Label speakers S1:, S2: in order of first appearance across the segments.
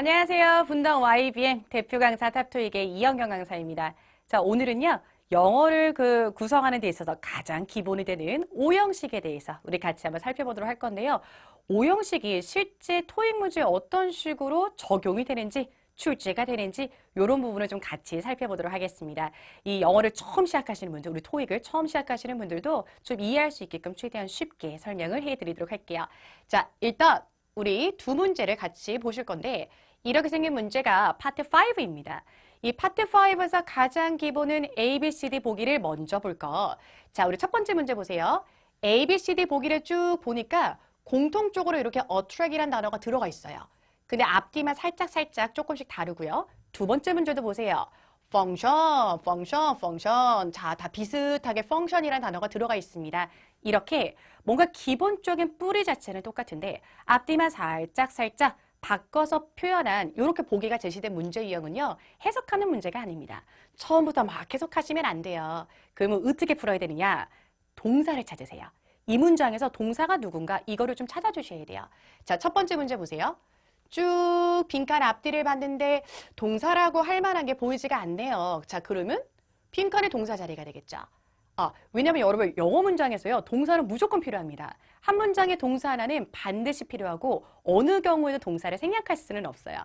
S1: 안녕하세요. 분당 YBM 대표 강사 탑토익의 이영경 강사입니다. 자, 오늘은요. 영어를 구성하는 데 있어서 가장 기본이 되는 오형식에 대해서 우리 같이 한번 살펴보도록 할 건데요. 오형식이 실제 토익 문제에 어떤 식으로 적용이 되는지 출제가 되는지 이런 부분을 좀 같이 살펴보도록 하겠습니다. 이 영어를 처음 시작하시는 분들, 우리 토익을 처음 시작하시는 분들도 좀 이해할 수 있게끔 최대한 쉽게 설명을 해드리도록 할게요. 자, 일단 우리 두 문제를 같이 보실 건데 이렇게 생긴 문제가 파트 5입니다. 이 파트 5에서 가장 기본은 A, B, C, D 보기를 먼저 볼 거. 자, 우리 첫 번째 문제 보세요. A, B, C, D 보기를 쭉 보니까 공통적으로 이렇게 attract이라는 단어가 들어가 있어요. 근데 앞뒤만 살짝 조금씩 다르고요. 두 번째 문제도 보세요. function. 자, 다 비슷하게 function이라는 단어가 들어가 있습니다. 이렇게 뭔가 기본적인 뿌리 자체는 똑같은데 앞뒤만 살짝 바꿔서 표현한 이렇게 보기가 제시된 문제 유형은요. 해석하는 문제가 아닙니다. 처음부터 막 해석하시면 안 돼요. 그러면 어떻게 풀어야 되느냐? 동사를 찾으세요. 이 문장에서 동사가 누군가 이거를 좀 찾아주셔야 돼요. 자, 첫 번째 문제 보세요. 쭉 빈칸 앞뒤를 봤는데 동사라고 할 만한 게 보이지가 않네요. 자, 그러면 빈칸의 동사 자리가 되겠죠. 왜냐면 여러분 영어 문장에서요. 동사는 무조건 필요합니다. 한 문장의 동사 하나는 반드시 필요하고 어느 경우에도 동사를 생략할 수는 없어요.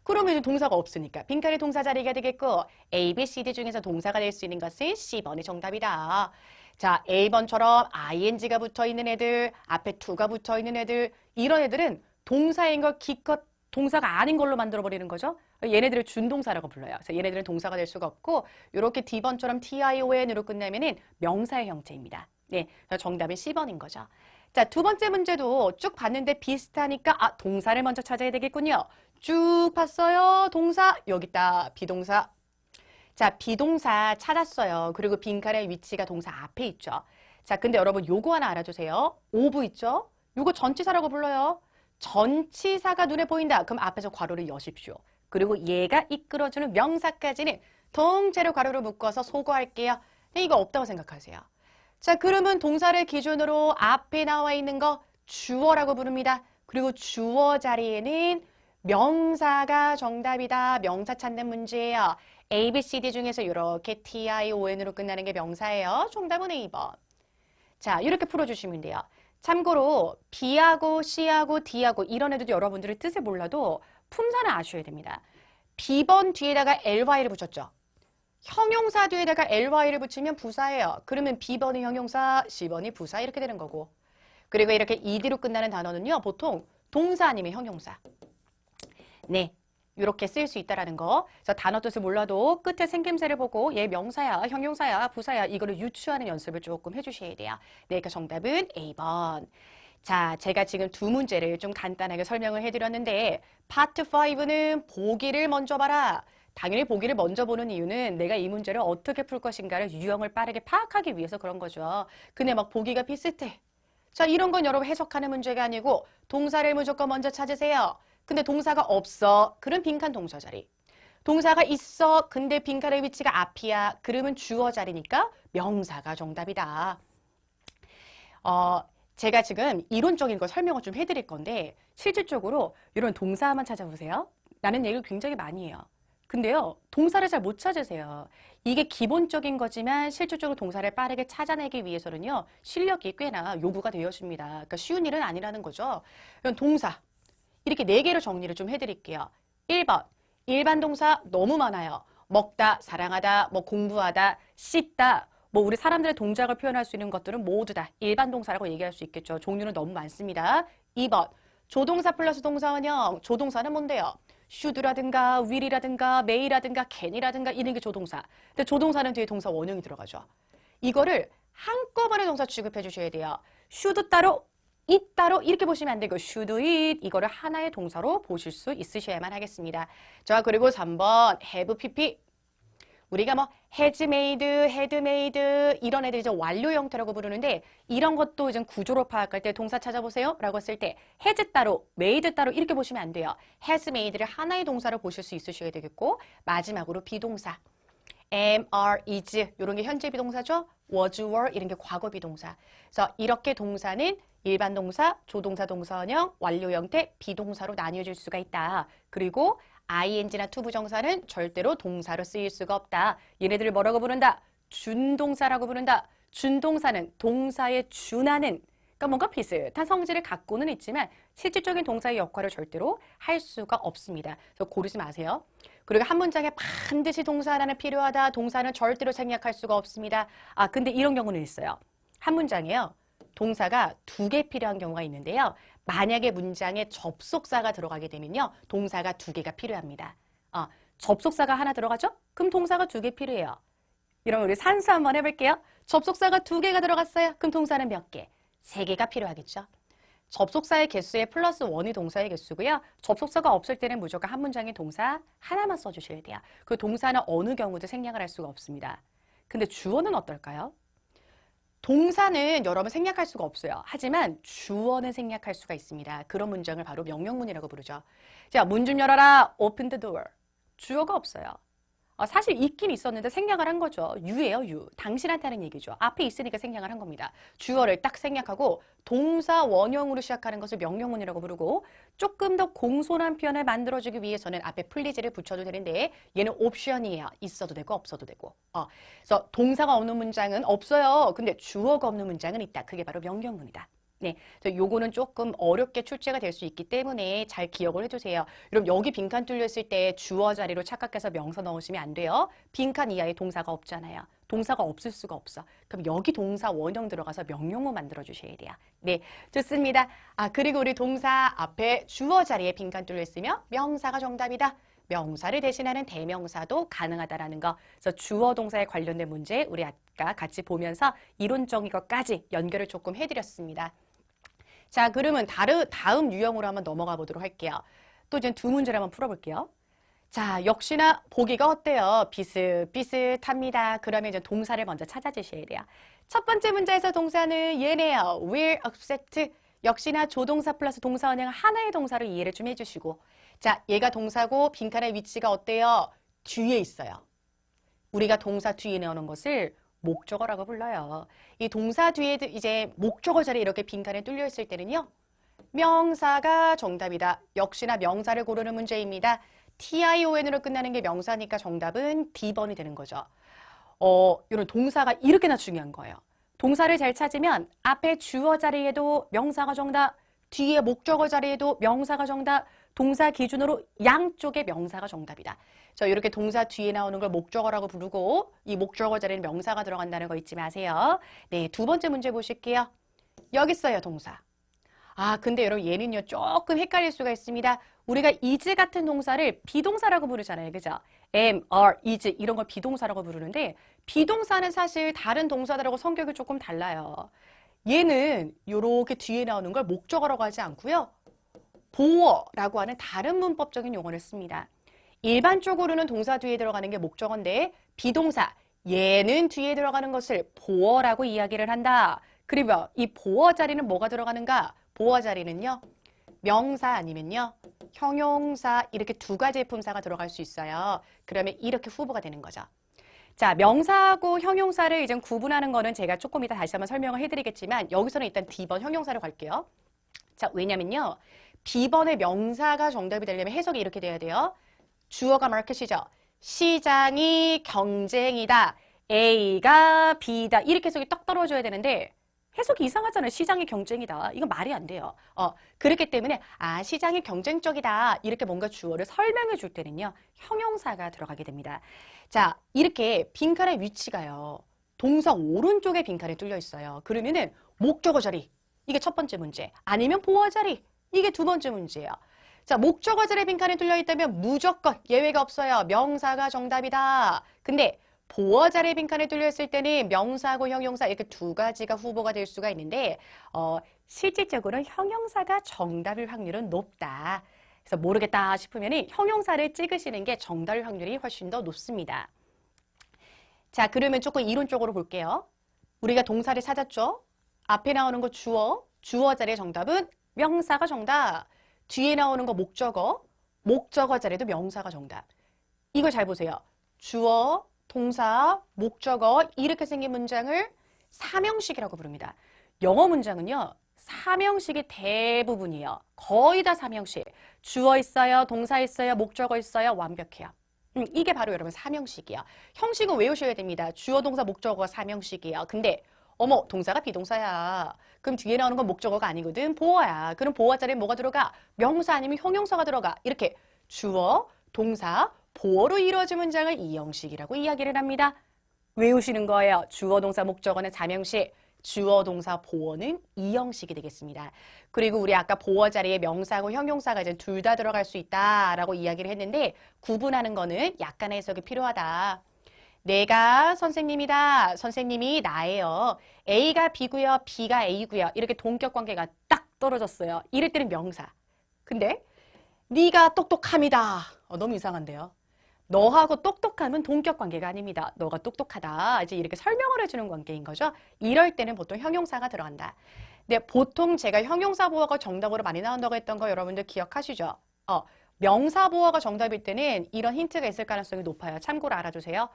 S1: 그러면 이제 동사가 없으니까 빈칸의 동사 자리가 되겠고 A, B, C, D 중에서 동사가 될 수 있는 것은 C번이 정답이다. 자, A번처럼 ing가 붙어있는 애들, 앞에 to가 붙어있는 애들 이런 애들은 동사인 걸 기껏 동사가 아닌 걸로 만들어버리는 거죠. 얘네들을 준동사라고 불러요. 그래서 얘네들은 동사가 될 수가 없고 이렇게 D번처럼 TION으로 끝나면은 명사의 형태입니다. 네, 그래서 정답은 C번인 거죠. 자, 두 번째 문제도 쭉 봤는데 비슷하니까 동사를 먼저 찾아야 되겠군요. 쭉 봤어요. 동사 여기 있다. 비동사. 자, 비동사 찾았어요. 그리고 빈칸의 위치가 동사 앞에 있죠. 자, 근데 여러분 요거 하나 알아주세요. 오브 있죠? 요거 전치사라고 불러요. 전치사가 눈에 보인다. 그럼 앞에서 괄호를 여십시오. 그리고 얘가 이끌어주는 명사까지는 통째로 괄호를 묶어서 소거할게요. 이거 없다고 생각하세요. 자, 그러면 동사를 기준으로 앞에 나와 있는 거 주어라고 부릅니다. 그리고 주어 자리에는 명사가 정답이다. 명사 찾는 문제예요. A, B, C, D 중에서 이렇게 TION으로 끝나는 게 명사예요. 정답은 A번. 자, 이렇게 풀어주시면 돼요. 참고로 B하고 C하고 D하고 이런 애들도 여러분들의 뜻을 몰라도 품사는 아셔야 됩니다. B번 뒤에다가 ly를 붙였죠. 형용사 뒤에다가 ly를 붙이면 부사예요. 그러면 B번이 형용사, C번이 부사 이렇게 되는 거고. 그리고 이렇게 ed로 끝나는 단어는요. 보통 동사 아니면 형용사. 네. 이렇게 쓸 수 있다라는 거. 그래서 단어 뜻을 몰라도 끝에 생김새를 보고 얘 명사야, 형용사야, 부사야 이거를 유추하는 연습을 조금 해주셔야 돼요. 네, 그러니까 정답은 A번. 자, 제가 지금 두 문제를 좀 간단하게 설명을 해드렸는데 파트 5는 보기를 먼저 봐라. 당연히 보기를 먼저 보는 이유는 내가 이 문제를 어떻게 풀 것인가를 유형을 빠르게 파악하기 위해서 그런 거죠. 근데 막 보기가 비슷해. 자, 이런 건 여러분 해석하는 문제가 아니고 동사를 무조건 먼저 찾으세요. 근데 동사가 없어. 그럼 빈칸 동사 자리. 동사가 있어. 근데 빈칸의 위치가 앞이야. 그러면 주어 자리니까 명사가 정답이다. 제가 지금 이론적인 거 설명을 좀 해드릴 건데 실질적으로 이런 동사만 찾아보세요. 라는 얘기를 굉장히 많이 해요. 근데요. 동사를 잘 못 찾으세요. 이게 기본적인 거지만 실질적으로 동사를 빠르게 찾아내기 위해서는요. 실력이 꽤나 요구가 되어집니다. 그러니까 쉬운 일은 아니라는 거죠. 이런 동사. 이렇게 4개로 정리를 좀 해드릴게요. 1번, 일반 동사 너무 많아요. 먹다, 사랑하다, 뭐 공부하다, 씻다, 뭐 우리 사람들의 동작을 표현할 수 있는 것들은 모두 다 일반 동사라고 얘기할 수 있겠죠. 종류는 너무 많습니다. 2번, 조동사 플러스 동사원형. 조동사는 뭔데요? should라든가 will이라든가 may라든가 can이라든가 이런 게 조동사. 근데 조동사는 뒤에 동사 원형이 들어가죠. 이거를 한꺼번에 동사 취급해 주셔야 돼요. should 따로 it 따로 이렇게 보시면 안 되고 should it 이거를 하나의 동사로 보실 수 있으셔야만 하겠습니다. 자, 그리고 3번 have pp 우리가 뭐 has made, had made 이런 애들 이제 완료 형태라고 부르는데 이런 것도 이제 구조로 파악할 때 동사 찾아보세요 라고 했을 때 has 따로, made 따로 이렇게 보시면 안 돼요. has made를 하나의 동사로 보실 수 있으셔야 되겠고 마지막으로 비동사 am, are, is 이런 게 현재 비동사죠. was, were 이런 게 과거 비동사. 그래서 이렇게 동사는 일반 동사, 조동사 동사원형, 완료 형태, 비동사로 나뉘어질 수가 있다. 그리고 ing나 투부정사는 절대로 동사로 쓰일 수가 없다. 얘네들을 뭐라고 부른다? 준동사라고 부른다. 준동사는 동사에 준하는, 그러니까 뭔가 비슷한 성질을 갖고는 있지만 실질적인 동사의 역할을 절대로 할 수가 없습니다. 그래서 고르지 마세요. 그리고 한 문장에 반드시 동사 하나는 필요하다. 동사는 절대로 생략할 수가 없습니다. 아, 근데 이런 경우는 있어요. 한 문장에요. 동사가 2개 필요한 경우가 있는데요. 만약에 문장에 접속사가 들어가게 되면요. 동사가 2개가 필요합니다. 접속사가 하나 들어가죠? 그럼 동사가 2개 필요해요. 이러면 우리 산수 한번 해볼게요. 접속사가 2개가 들어갔어요. 그럼 동사는 몇 개? 3개가 필요하겠죠. 접속사의 개수에 플러스 1이 동사의 개수고요. 접속사가 없을 때는 무조건 한 문장에 동사 하나만 써주셔야 돼요. 그 동사는 어느 경우도 생략을 할 수가 없습니다. 근데 주어는 어떨까요? 동사는 여러분 생략할 수가 없어요. 하지만 주어는 생략할 수가 있습니다. 그런 문장을 바로 명령문이라고 부르죠. 자, 문 좀 열어라. Open the door. 주어가 없어요. 사실 있긴 있었는데 생략을 한 거죠. you예요, you. 당신한테 하는 얘기죠. 앞에 있으니까 생략을 한 겁니다. 주어를 딱 생략하고 동사 원형으로 시작하는 것을 명령문이라고 부르고 조금 더 공손한 표현을 만들어주기 위해서는 앞에 플리즈를 붙여도 되는데 얘는 옵션이에요. 있어도 되고 없어도 되고. 그래서 동사가 없는 문장은 없어요. 근데 주어가 없는 문장은 있다. 그게 바로 명령문이다. 네, 요거는 조금 어렵게 출제가 될 수 있기 때문에 잘 기억을 해주세요. 여러분 여기 빈칸 뚫렸을 때 주어 자리로 착각해서 명사 넣으시면 안 돼요. 빈칸 이하에 동사가 없잖아요. 동사가 없을 수가 없어. 그럼 여기 동사 원형 들어가서 명령문 만들어 주셔야 돼요. 네, 좋습니다. 그리고 우리 동사 앞에 주어 자리에 빈칸 뚫렸으면 명사가 정답이다. 명사를 대신하는 대명사도 가능하다라는 거. 그래서 주어 동사에 관련된 문제 우리 아까 같이 보면서 이론적인 것까지 연결을 조금 해드렸습니다. 자, 그러면 다음 유형으로 한번 넘어가 보도록 할게요. 또 이제 2문제를 한번 풀어볼게요. 자, 역시나 보기가 어때요? 비슷비슷합니다. 그러면 이제 동사를 먼저 찾아주셔야 돼요. 첫 번째 문제에서 동사는 얘네요. will accept. 역시나 조동사 플러스 동사 원형 하나의 동사로 이해를 좀 해주시고. 자, 얘가 동사고 빈칸의 위치가 어때요? 뒤에 있어요. 우리가 동사 뒤에 나오는 것을 목적어라고 불러요. 이 동사 뒤에 이제 목적어 자리에 이렇게 빈칸에 뚫려 있을 때는요. 명사가 정답이다. 역시나 명사를 고르는 문제입니다. TION으로 끝나는 게 명사니까 정답은 D번이 되는 거죠. 이런 동사가 이렇게나 중요한 거예요. 동사를 잘 찾으면 앞에 주어 자리에도 명사가 정답, 뒤에 목적어 자리에도 명사가 정답, 동사 기준으로 양쪽에 명사가 정답이다. 이렇게 동사 뒤에 나오는 걸 목적어라고 부르고 이 목적어 자리에는 명사가 들어간다는 거 잊지 마세요. 네, 2번째 문제 보실게요. 여기 있어요, 동사. 근데 여러분 얘는요 조금 헷갈릴 수가 있습니다. 우리가 is 같은 동사를 비동사라고 부르잖아요. 그죠? am, are, is 이런 걸 비동사라고 부르는데 비동사는 사실 다른 동사들하고 성격이 조금 달라요. 얘는 이렇게 뒤에 나오는 걸 목적어라고 하지 않고요. 보어라고 하는 다른 문법적인 용어를 씁니다. 일반적으로는 동사 뒤에 들어가는 게 목적어인데 비동사, 얘는 뒤에 들어가는 것을 보어라고 이야기를 한다. 그리고 이 보어 자리는 뭐가 들어가는가? 보어 자리는요. 명사 아니면요. 형용사 이렇게 2가지의 품사가 들어갈 수 있어요. 그러면 이렇게 후보가 되는 거죠. 자, 명사하고 형용사를 이제 구분하는 거는 제가 조금 이따 다시 한번 설명을 해드리겠지만 여기서는 일단 D번 형용사로 갈게요. 자, 왜냐면요. B번의 명사가 정답이 되려면 해석이 이렇게 돼야 돼요. 주어가 마켓이죠. 시장이 경쟁이다. A가 B다. 이렇게 해석이 떡 떨어져야 되는데 해석이 이상하잖아요. 시장이 경쟁이다. 이건 말이 안 돼요. 그렇기 때문에 시장이 경쟁적이다. 이렇게 뭔가 주어를 설명해 줄 때는요. 형용사가 들어가게 됩니다. 자, 이렇게 빈칸의 위치가요. 동사 오른쪽에 빈칸에 뚫려 있어요. 그러면은 목적어 자리. 이게 첫 번째 문제. 아니면 보어 자리. 이게 2번째 문제예요. 자, 목적어 자리에 빈칸에 뚫려 있다면 무조건 예외가 없어요. 명사가 정답이다. 근데 보어 자리에 빈칸에 뚫려 있을 때는 명사하고 형용사 이렇게 2가지가 후보가 될 수가 있는데 실질적으로는 형용사가 정답일 확률은 높다. 그래서 모르겠다 싶으면 형용사를 찍으시는 게 정답일 확률이 훨씬 더 높습니다. 자, 그러면 조금 이론적으로 볼게요. 우리가 동사를 찾았죠? 앞에 나오는 거 주어, 주어 자리의 정답은 명사가 정답. 뒤에 나오는 거 목적어, 목적어 자리도 명사가 정답. 이걸 잘 보세요. 주어, 동사, 목적어 이렇게 생긴 문장을 삼형식이라고 부릅니다. 영어 문장은요. 삼형식이 대부분이에요. 거의 다 삼형식. 주어 있어요, 동사 있어요, 목적어 있어요. 완벽해요. 이게 바로 여러분 삼형식이야. 형식은 외우셔야 됩니다. 주어, 동사, 목적어가 삼형식이에요. 근데 어머, 동사가 비동사야. 그럼 뒤에 나오는 건 목적어가 아니거든. 보어야. 그럼 보어 자리에 뭐가 들어가? 명사 아니면 형용사가 들어가. 이렇게 주어, 동사, 보어로 이루어진 문장을 이형식이라고 이야기를 합니다. 외우시는 거예요. 주어, 동사, 목적어는 삼형식. 주어, 동사, 보어는 이형식이 되겠습니다. 그리고 우리 아까 보어 자리에 명사하고 형용사가 이제 둘 다 들어갈 수 있다라고 이야기를 했는데 구분하는 거는 약간의 해석이 필요하다. 내가 선생님이다. 선생님이 나예요. A가 B고요. B가 A고요. 이렇게 동격 관계가 딱 떨어졌어요. 이럴 때는 명사. 근데 네가 똑똑함이다. 너무 이상한데요. 너하고 똑똑함은 동격 관계가 아닙니다. 너가 똑똑하다. 이제 이렇게 설명을 해주는 관계인 거죠. 이럴 때는 보통 형용사가 들어간다. 근데 보통 제가 형용사 보어가 정답으로 많이 나온다고 했던 거 여러분들 기억하시죠? 명사 보어가 정답일 때는 이런 힌트가 있을 가능성이 높아요. 참고로 알아주세요.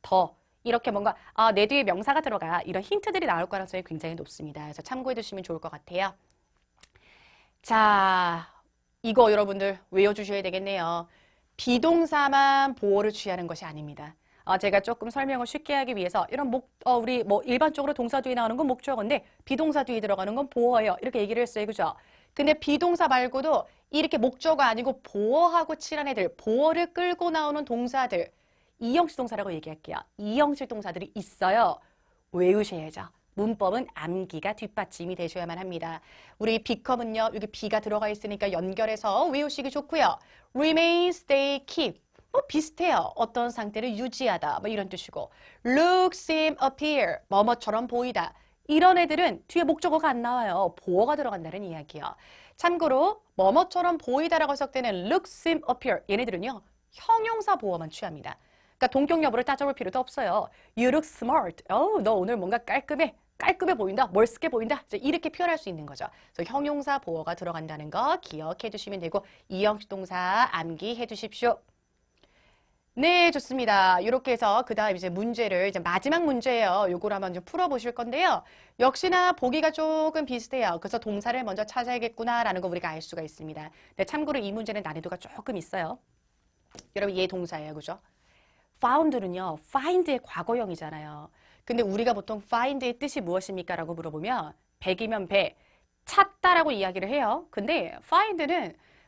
S1: 더 이렇게 뭔가 내 뒤에 명사가 들어가 이런 힌트들이 나올 가능성이 굉장히 높습니다. 그래서 참고해 두시면 좋을 것 같아요. 자, 이거 여러분들 외워주셔야 되겠네요. 비동사만 보어를 취하는 것이 아닙니다. 제가 조금 설명을 쉽게 하기 위해서 이런 우리 일반적으로 동사 뒤에 나오는 건 목적어인데 비동사 뒤에 들어가는 건 보어예요. 이렇게 얘기를 했어요. 그죠? 근데 비동사 말고도 이렇게 목적어 아니고 보어하고 칠한 애들, 보어를 끌고 나오는 동사들, 이형식 동사라고 얘기할게요. 이형식 동사들이 있어요. 외우셔야죠. 문법은 암기가 뒷받침이 되셔야만 합니다. 우리 become은요. 여기 be가 들어가 있으니까 연결해서 외우시기 좋고요. remain, stay, keep. 비슷해요. 어떤 상태를 유지하다. 이런 뜻이고. look, seem, appear. 뭐뭐처럼 보이다. 이런 애들은 뒤에 목적어가 안 나와요. 보어가 들어간다는 이야기예요. 참고로 뭐뭐처럼 보이다라고 해석되는 look, seem, appear. 얘네들은요. 형용사 보어만 취합니다. 그러니까 동격 여부를 따져볼 필요도 없어요. You look smart. 너 오늘 뭔가 깔끔해. 깔끔해 보인다. 멋있게 보인다. 이렇게 표현할 수 있는 거죠. 그래서 형용사 보어가 들어간다는 거 기억해 두시면 되고 이형식 동사 암기해 두십시오. 네, 좋습니다. 이렇게 해서 그 다음 이제 문제를 이제 마지막 문제예요. 요걸 한번 좀 풀어보실 건데요. 역시나 보기가 조금 비슷해요. 그래서 동사를 먼저 찾아야겠구나라는 거 우리가 알 수가 있습니다. 근데 참고로 이 문제는 난이도가 조금 있어요. 여러분 얘 동사예요, 그죠? found는요, find의 과거형이잖아요. 근데 우리가 보통 find의 뜻이 무엇입니까? 라고 물어보면 100이면 100, 찾다라고 이야기를 해요. 근데 find는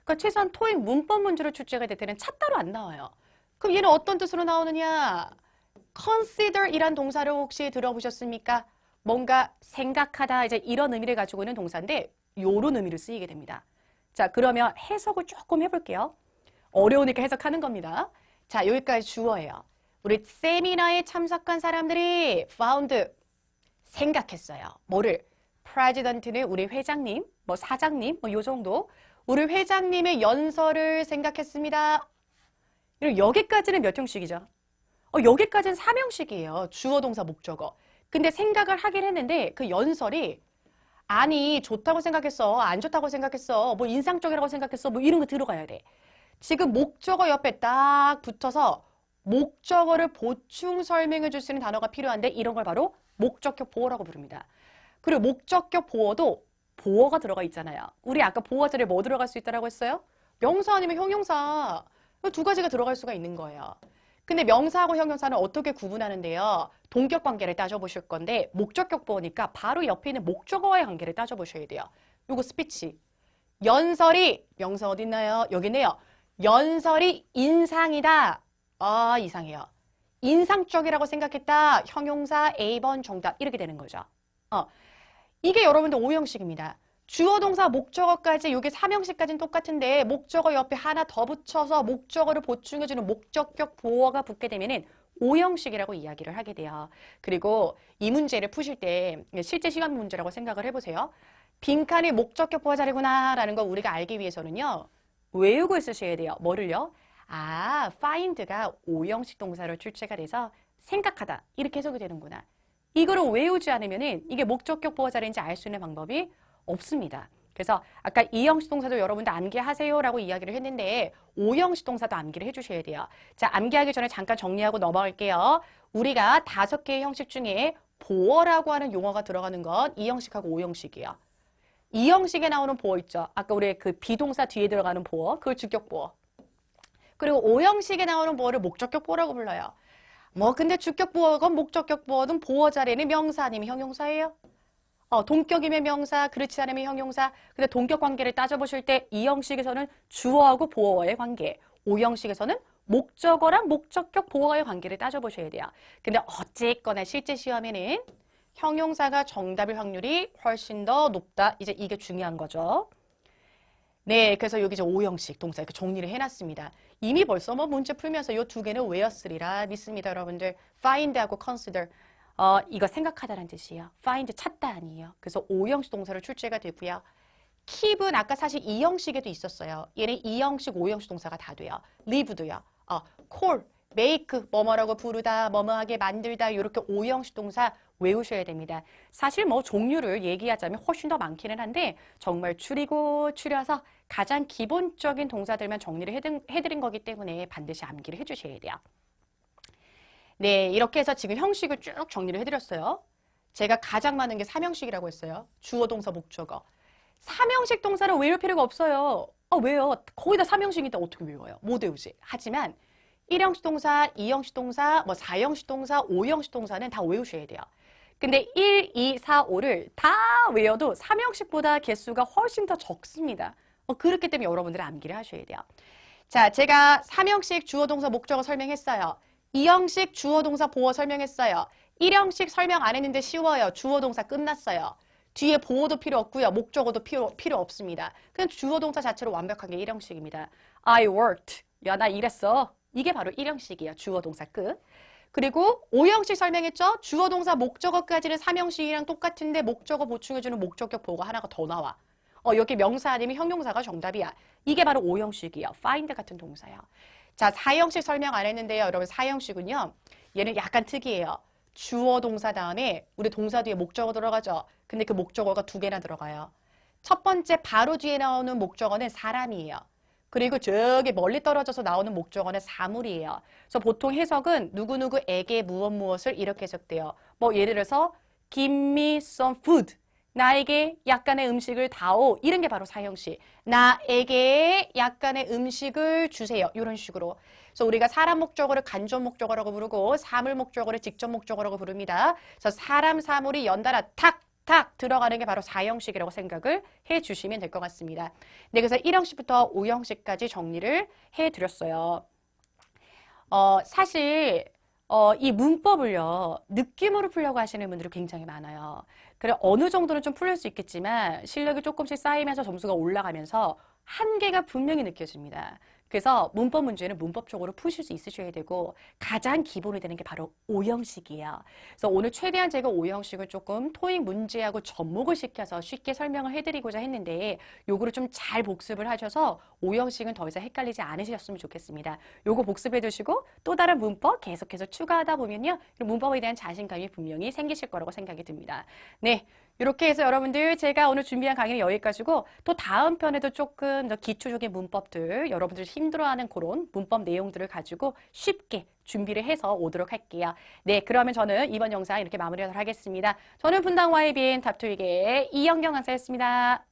S1: 그러니까 최소한 토익 문법 문제로 출제가 될 때는 찾다로 안 나와요. 그럼 얘는 어떤 뜻으로 나오느냐? consider 이란 동사를 혹시 들어보셨습니까? 뭔가 생각하다 이제 이런 의미를 가지고 있는 동사인데 요런 의미를 쓰이게 됩니다. 자, 그러면 해석을 조금 해볼게요. 어려우니까 해석하는 겁니다. 자, 여기까지 주어예요. 우리 세미나에 참석한 사람들이 found 생각했어요. 뭐를? president는 우리 회장님, 사장님, 요 정도. 우리 회장님의 연설을 생각했습니다. 여기까지는 몇 형식이죠? 여기까지는 3형식이에요. 주어, 동사, 목적어. 근데 생각을 하긴 했는데 그 연설이 아니 좋다고 생각했어, 안 좋다고 생각했어, 인상적이라고 생각했어, 이런 거 들어가야 돼. 지금 목적어 옆에 딱 붙어서 목적어를 보충 설명해 줄 수 있는 단어가 필요한데 이런 걸 바로 목적격 보어라고 부릅니다. 그리고 목적격 보어도 보어가 들어가 있잖아요. 우리 아까 보어 자리에 뭐 들어갈 수 있다고 했어요? 명사 아니면 형용사. 두 가지가 들어갈 수가 있는 거예요. 근데 명사하고 형용사는 어떻게 구분하는데요? 동격 관계를 따져보실 건데 목적격 보어니까 바로 옆에 있는 목적어와의 관계를 따져보셔야 돼요. 요거 스피치. 연설이 명사 어디 있나요? 여기 있네요. 연설이 인상이다. 이상해요. 인상적이라고 생각했다. 형용사 A번 정답 이렇게 되는 거죠. 이게 여러분들 5형식입니다. 주어, 동사, 목적어까지 이게 3형식까지는 똑같은데 목적어 옆에 하나 더 붙여서 목적어를 보충해주는 목적격 보어가 붙게 되면은 5형식이라고 이야기를 하게 돼요. 그리고 이 문제를 푸실 때 실제 시간 문제라고 생각을 해보세요. 빈칸이 목적격 보어 자리구나 라는 걸 우리가 알기 위해서는요. 외우고 있으셔야 돼요. 뭐를요? find가 5형식 동사로 출제가 돼서 생각하다 이렇게 해석이 되는구나. 이거를 외우지 않으면은 이게 목적격 보어 자리인지 알 수 있는 방법이 없습니다. 그래서 아까 이형식 동사도 여러분들 암기하세요라고 이야기를 했는데 오형식 동사도 암기를 해주셔야 돼요. 자, 암기하기 전에 잠깐 정리하고 넘어갈게요. 우리가 5개의 형식 중에 보어라고 하는 용어가 들어가는 건 이형식하고 오형식이에요. 이형식에 나오는 보어 있죠. 아까 우리 그 비동사 뒤에 들어가는 보어, 그걸 주격 보어. 그리고 오형식에 나오는 보어를 목적격 보어라고 불러요. 뭐 근데 주격 보어건 목적격 보어든 보어 자리에는 명사 아니면 형용사예요. 동격이면 명사, 그렇지 않으면 형용사. 근데 동격 관계를 따져보실 때 이형식에서는 주어하고 보어의 관계, 오형식에서는 목적어랑 목적격 보어의 관계를 따져보셔야 돼요. 근데 어쨌거나 실제 시험에는 형용사가 정답일 확률이 훨씬 더 높다. 이제 이게 중요한 거죠. 네, 그래서 여기 이제 오형식 동사 이렇게 정리를 해놨습니다. 이미 벌써 뭐 문제 풀면서 이 두 개는 외웠으리라 믿습니다, 여러분들. find하고 consider. 이거 생각하다라는 뜻이에요. find 찾다 아니에요. 그래서 오형식 동사로 출제가 되고요. keep은 아까 사실 이형식에도 있었어요. 얘는 이형식, 오형식 동사가 다 돼요. live도요. call, make, 뭐뭐라고 부르다, 뭐뭐하게 만들다 이렇게 오형식 동사 외우셔야 됩니다. 사실 뭐 종류를 얘기하자면 훨씬 더 많기는 한데 정말 줄이고 줄여서 가장 기본적인 동사들만 정리를 해드린 거기 때문에 반드시 암기를 해주셔야 돼요. 네, 이렇게 해서 지금 형식을 쭉 정리를 해드렸어요. 제가 가장 많은 게 삼형식이라고 했어요. 주어, 동사, 목적어. 삼형식 동사를 외울 필요가 없어요. 왜요? 거의 다 삼형식인데 어떻게 외워요? 못 외우지. 하지만 1형식 동사, 2형식 동사, 뭐 4형식 동사, 5형식 동사는 다 외우셔야 돼요. 근데 1, 2, 4, 5를 다 외워도 3형식보다 개수가 훨씬 더 적습니다. 그렇기 때문에 여러분들은 암기를 하셔야 돼요. 자, 제가 3형식 주어, 동사, 목적어 설명했어요. 2형식 주어, 동사, 보어 설명했어요. 1형식 설명 안 했는데 쉬워요. 주어, 동사 끝났어요. 뒤에 보어도 필요 없고요. 목적어도 필요 없습니다. 그냥 주어, 동사 자체로 완벽한 게 1형식입니다. I worked. 야, 나 일했어. 이게 바로 1형식이에요. 주어, 동사 끝. 그리고 5형식 설명했죠? 주어, 동사, 목적어까지는 3형식이랑 똑같은데 목적어 보충해주는 목적격 보어가 하나가 더 나와. 여기 명사 아니면 형용사가 정답이야. 이게 바로 5형식이에요. find 같은 동사예요. 자, 4형식 설명 안 했는데요. 여러분 4형식은요. 얘는 약간 특이해요. 주어, 동사 다음에 우리 동사 뒤에 목적어 들어가죠. 근데 그 목적어가 2개나 들어가요. 첫 번째 바로 뒤에 나오는 목적어는 사람이에요. 그리고 저기 멀리 떨어져서 나오는 목적어는 사물이에요. 그래서 보통 해석은 누구누구에게 무엇을 이렇게 해석돼요. 뭐 예를 들어서 give me some food. 나에게 약간의 음식을 다오. 이런 게 바로 사형식. 나에게 약간의 음식을 주세요. 이런 식으로. 그래서 우리가 사람 목적어를 간접 목적어라고 부르고 사물 목적어를 직접 목적어라고 부릅니다. 그래서 사람, 사물이 연달아 탁 들어가는 게 바로 4형식이라고 생각을 해주시면 될 것 같습니다. 네, 그래서 1형식부터 5형식까지 정리를 해드렸어요. 사실 이 문법을요, 느낌으로 풀려고 하시는 분들이 굉장히 많아요. 그래 어느 정도는 좀 풀릴 수 있겠지만 실력이 조금씩 쌓이면서 점수가 올라가면서 한계가 분명히 느껴집니다. 그래서 문법 문제는 문법적으로 푸실 수 있으셔야 되고 가장 기본이 되는 게 바로 5형식이에요. 그래서 오늘 최대한 제가 5형식을 조금 토익 문제하고 접목을 시켜서 쉽게 설명을 해드리고자 했는데 요거를 좀 잘 복습을 하셔서 5형식은 더 이상 헷갈리지 않으셨으면 좋겠습니다. 요거 복습해 두시고 또 다른 문법 계속해서 추가하다 보면요. 문법에 대한 자신감이 분명히 생기실 거라고 생각이 듭니다. 네. 이렇게 해서 여러분들 제가 오늘 준비한 강의는 여기까지고 또 다음 편에도 조금 더 기초적인 문법들 여러분들 힘들어하는 그런 문법 내용들을 가지고 쉽게 준비를 해서 오도록 할게요. 네, 그러면 저는 이번 영상 이렇게 마무리하도록 하겠습니다. 저는 분당 YBN 답토익의 이영경 강사였습니다.